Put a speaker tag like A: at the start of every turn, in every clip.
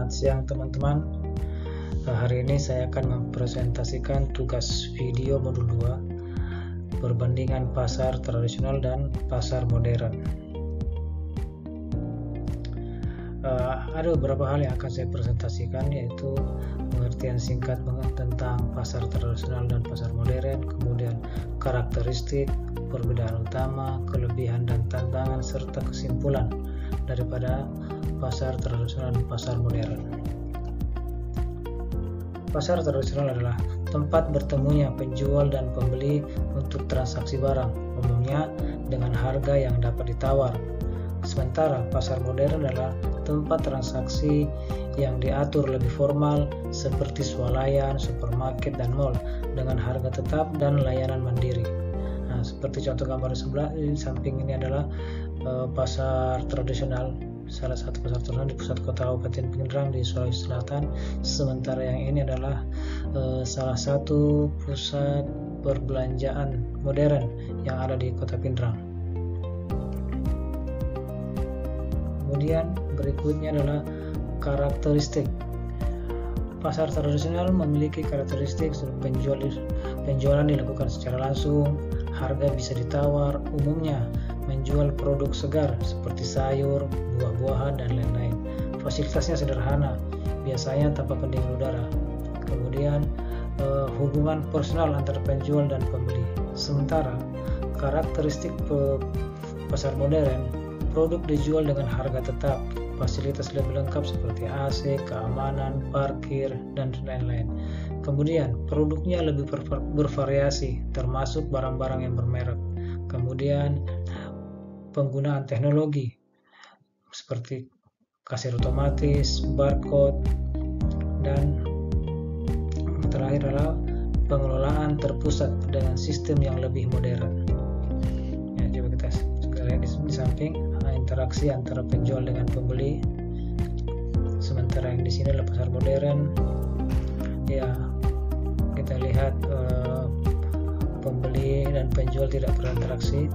A: Selamat siang teman-teman. Hari ini saya akan mempresentasikan tugas video modul 2, perbandingan pasar tradisional dan pasar modern. Ada beberapa hal yang akan saya presentasikan, yaitu pengertian singkat tentang pasar tradisional dan pasar modern, kemudian karakteristik, perbedaan utama, kelebihan dan tantangan, serta kesimpulan daripada pasar tradisional dan pasar modern. Pasar tradisional adalah tempat bertemunya penjual dan pembeli untuk transaksi barang, umumnya dengan harga yang dapat ditawar. Sementara pasar modern adalah tempat transaksi yang diatur lebih formal, seperti swalayan, supermarket, dan mall, dengan harga tetap dan layanan mandiri. Nah, seperti contoh gambar sebelah, di samping ini adalah pasar tradisional, salah satu pasar tradisional di pusat kota Kabupaten Pindrang di Sulawesi Selatan. Sementara yang ini adalah salah satu pusat perbelanjaan modern yang ada di kota Pindrang. Kemudian berikutnya adalah karakteristik. Pasar tradisional memiliki karakteristik penjualan dilakukan secara langsung, harga bisa ditawar, umumnya menjual produk segar seperti sayur, buah-buahan, dan lain-lain. Fasilitasnya sederhana, biasanya tanpa pendingin udara. Kemudian hubungan personal antara penjual dan pembeli. Sementara karakteristik pasar modern, produk dijual dengan harga tetap, fasilitas lebih lengkap seperti AC, keamanan, parkir, dan lain-lain. Kemudian produknya lebih bervariasi, termasuk barang-barang yang bermerek. Kemudian penggunaan teknologi seperti kasir otomatis, barcode, dan terakhir adalah pengelolaan terpusat dengan sistem yang lebih modern. Ya, coba kita lihat di samping interaksi antara penjual dengan pembeli. Sementara yang di sini adalah pasar modern. Ya, kita lihat pembeli dan penjual tidak berinteraksi,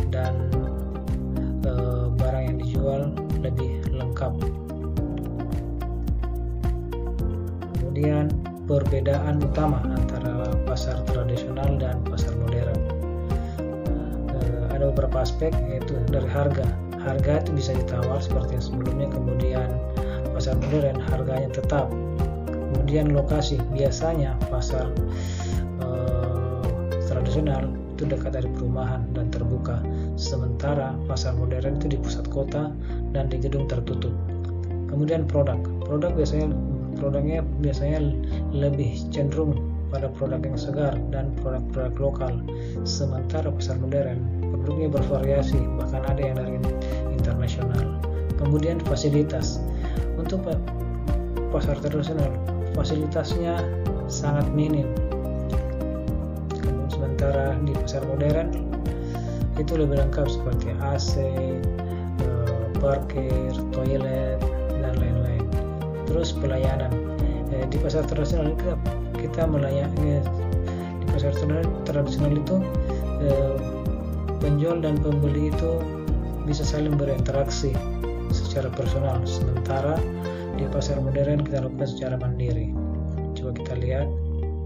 A: dan barang yang dijual lebih lengkap. Kemudian perbedaan utama antara pasar tradisional dan pasar modern. Ada beberapa aspek, yaitu dari harga. Harga itu bisa ditawar seperti yang sebelumnya. Kemudian pasar modern harganya tetap. Kemudian lokasi, biasanya pasar tradisional itu dekat dari perumahan dan terbuka, sementara pasar modern itu di pusat kota dan di gedung tertutup. Kemudian produknya biasanya lebih cenderung pada produk yang segar dan produk-produk lokal, sementara pasar modern produknya bervariasi, bahkan ada yang dari internasional. Kemudian fasilitas. Untuk pasar tradisional, fasilitasnya sangat minim, sementara di pasar modern itu lebih lengkap seperti AC, parkir, toilet, dan lain-lain. Terus pelayanan. Di pasar tradisional kita melayani, di pasar tradisional itu penjual dan pembeli itu bisa saling berinteraksi secara personal, sementara di pasar modern kita lakukan secara mandiri. Coba kita lihat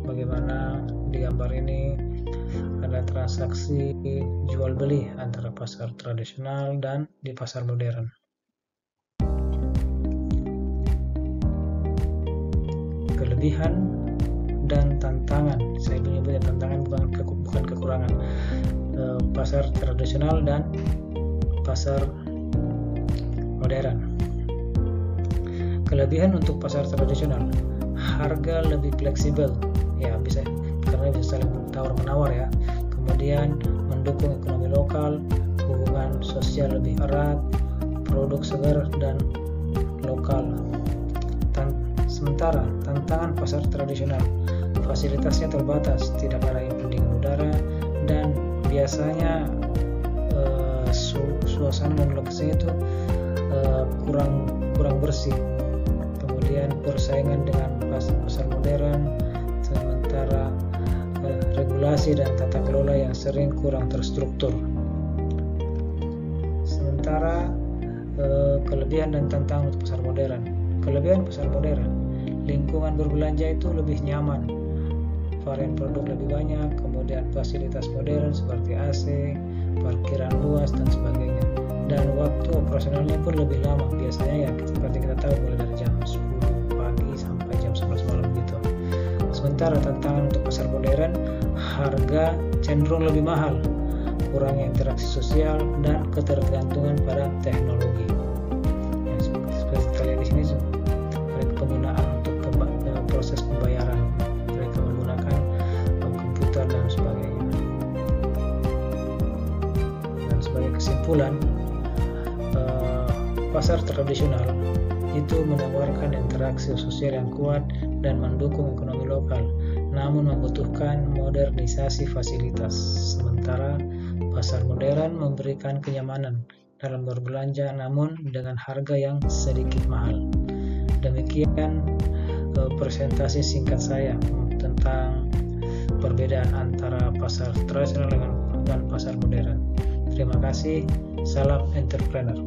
A: bagaimana di gambar ini ada transaksi jual beli antara pasar tradisional dan di pasar modern. Kelebihan dan tantangan, saya menyebutnya tantangan bukan kekurangan, pasar tradisional dan pasar modern. Kelebihan untuk pasar tradisional, harga lebih fleksibel, ya bisa karena bisa saling tawar-menawar ya. Kemudian mendukung ekonomi lokal, hubungan sosial lebih erat, produk segar dan lokal. Sementara tantangan pasar tradisional, fasilitasnya terbatas, tidak ada pendingin udara, dan biasanya suasana dan lokasinya itu kurang bersih. Kemudian persaingan dengan pasar modern, sementara regulasi dan tata kelola yang sering kurang terstruktur. Sementara Kelebihan dan tantangan untuk pasar modern. Kelebihan pasar modern, lingkungan berbelanja itu lebih nyaman, varian produk lebih banyak, kemudian fasilitas modern seperti AC, parkiran luas dan sebagainya. Dan waktu operasionalnya pun lebih lama, biasanya ya seperti kita tahu mulai dari jam 10 pagi sampai jam 11 malam gitu. Sementara tantangan untuk pasar modern, harga cenderung lebih mahal, kurangnya interaksi sosial dan ketergantungan pada teknologi. Seperti kita lihat di sini, penggunaan untuk proses pembayaran, mereka menggunakan komputer dan sebagainya. Dan sebagai kesimpulan, pasar tradisional itu menawarkan interaksi sosial yang kuat dan mendukung ekonomi lokal, namun membutuhkan modernisasi fasilitas. Sementara pasar modern memberikan kenyamanan dalam berbelanja namun dengan harga yang sedikit mahal. Demikian presentasi singkat saya tentang perbedaan antara pasar tradisional dengan pasar modern. Terima kasih, salam entrepreneur.